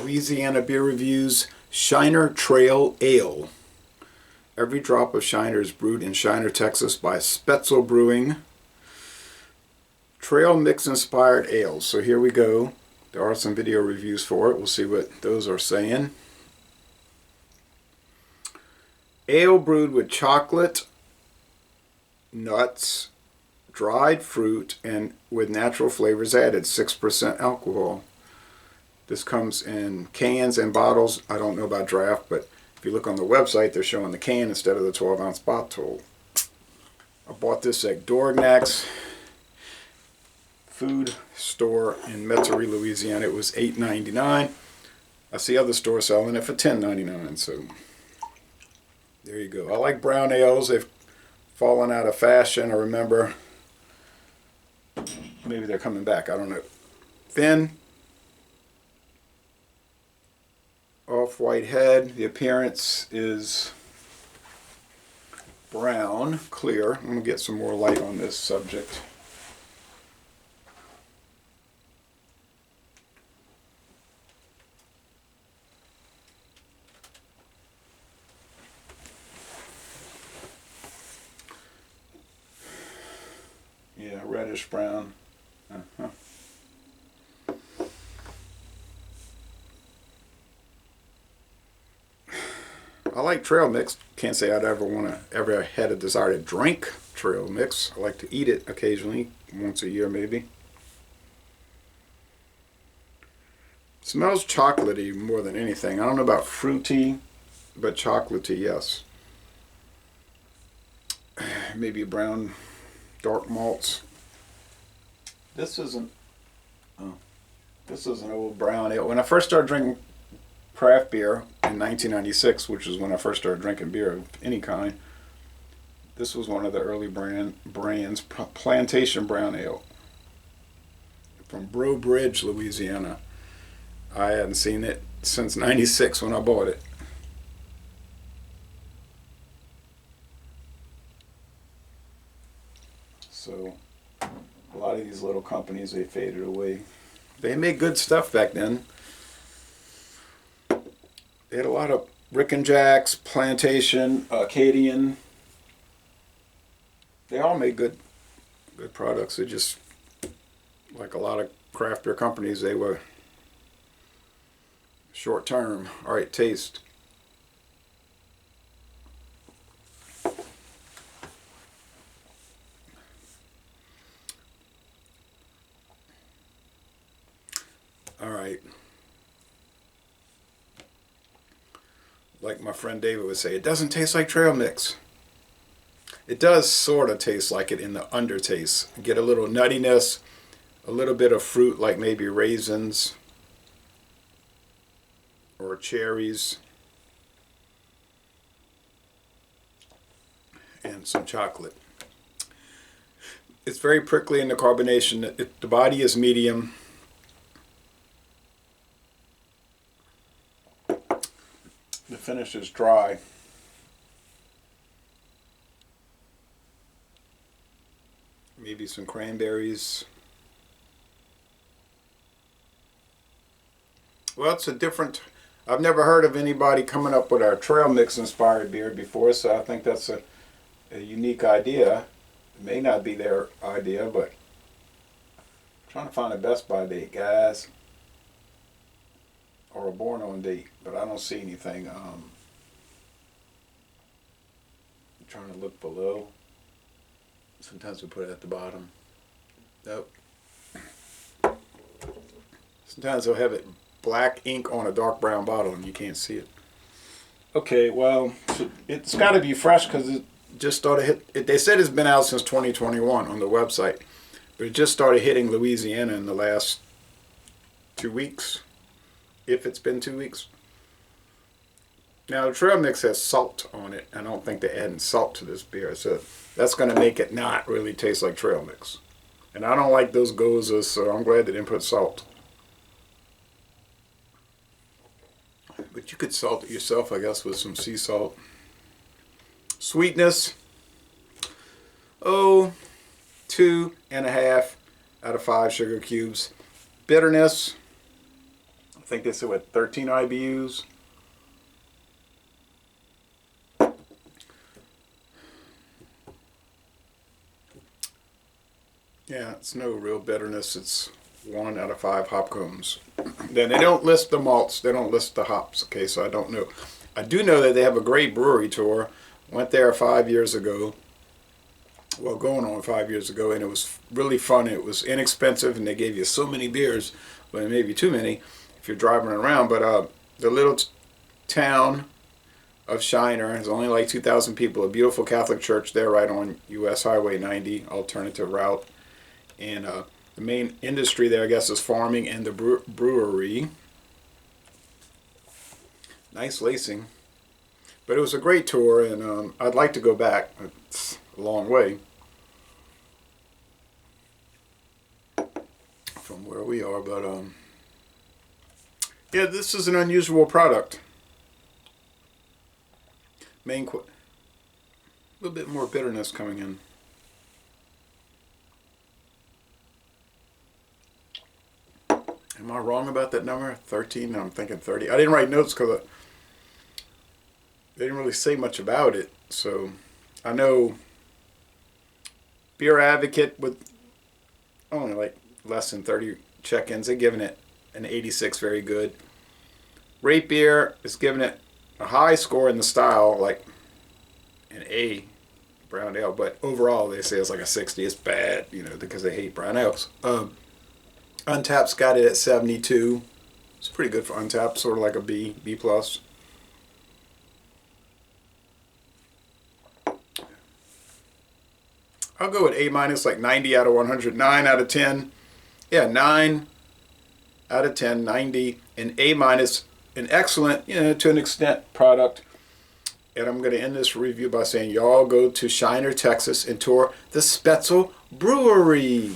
Louisiana Beer Reviews Shiner Trail Ale. Every drop of Shiner is brewed in Shiner, Texas by Spoetzl Brewing. Trail mix inspired ale. So here we go. There are some video reviews for it. We'll see what those are saying. Ale brewed with chocolate, nuts, dried fruit, and with natural flavors added. 6% alcohol. This comes in cans and bottles. I don't know about draft, but if you look on the website, they're showing the can instead of the 12-ounce bottle. I bought this at Dorgnac's food store in Metairie, Louisiana. It was $8.99. I see other stores selling it for $10.99. So there you go. I like brown ales. They've fallen out of fashion. I remember. Maybe they're coming back. I don't know. Thin. Off-white head. The appearance is brown, clear. I'm going to get some more light on this subject. Yeah, reddish brown. I like trail mix. Can't say I'd ever had a desire to drink trail mix. I like to eat it occasionally, once a year maybe. Smells chocolatey more than anything. I don't know about fruity, but chocolatey, yes. Maybe brown, dark malts. This is an old brown ale. When I first started drinking craft beer in 1996, which was when I first started drinking beer of any kind, this was one of the early brands, Plantation Brown Ale from Brewed, Louisiana. I hadn't seen it since 96 when I bought it. So a lot of these little companies, they faded away. They made good stuff back then. They had a lot of Rick and Jack's, Plantation, Acadian. They all made good products. They just, like a lot of craft beer companies, they were short term. All right, taste. All right. Like my friend David would say, it doesn't taste like trail mix. It does sort of taste like it in the undertaste. You get a little nuttiness, a little bit of fruit like maybe raisins or cherries, and some chocolate. It's very prickly in the carbonation. The body is medium. The finish is dry. Maybe some cranberries. Well, it's a different... I've never heard of anybody coming up with our trail mix inspired beer before, so I think that's a unique idea. It may not be their idea, but I'm trying to find a Best By date, guys. Or a born on date, but I don't see anything. I'm trying to look below. Sometimes we put it at the bottom. Nope. Sometimes they'll have it black ink on a dark brown bottle and you can't see it. Okay, well, it's got to be fresh because it just started they said it's been out since 2021 on the website, but it just started hitting Louisiana in the last 2 weeks. If it's been 2 weeks. Now the trail mix has salt on it. I don't think they're adding salt to this beer, so that's going to make it not really taste like trail mix. And I don't like those gozas, so I'm glad they didn't put salt. But you could salt it yourself, I guess, with some sea salt. Sweetness, 2.5 out of 5 sugar cubes. Bitterness, think they said, what, 13 IBUs? Yeah, it's no real bitterness. It's 1 out of 5 hop cones. Then they don't list the malts. They don't list the hops. Okay, so I don't know. I do know that they have a great brewery tour. Went there 5 years ago. Well, going on 5 years ago, and it was really fun. It was inexpensive, and they gave you so many beers, but maybe too many if you're driving around. But the little town of Shiner has only like 2,000 people. A beautiful Catholic church there, right on U.S. Highway 90, alternative route. And the main industry there, I guess, is farming and the brewery. Nice lacing. But it was a great tour, and I'd like to go back. It's a long way from where we are, but yeah, this is an unusual product. A little bit more bitterness coming in. Am I wrong about that number? 13? No, I'm thinking 30. I didn't write notes because they didn't really say much about it. So I know Beer Advocate with only like less than 30 check-ins, they're giving it an 86, very good. Rate Beer is giving it a high score in the style, like an A, brown ale. But overall, they say it's like a 60. It's bad, you know, because they hate brown ales. Untapped's got it at 72. It's pretty good for Untapped, sort of like a B, B+. I'll go with A-, like 90 out of 100, 9 out of 10. Yeah, 9 out of 10, 90, and A-, an excellent, you know, to an extent, product. And I'm going to end this review by saying y'all go to Shiner, Texas, and tour the Spoetzl Brewery.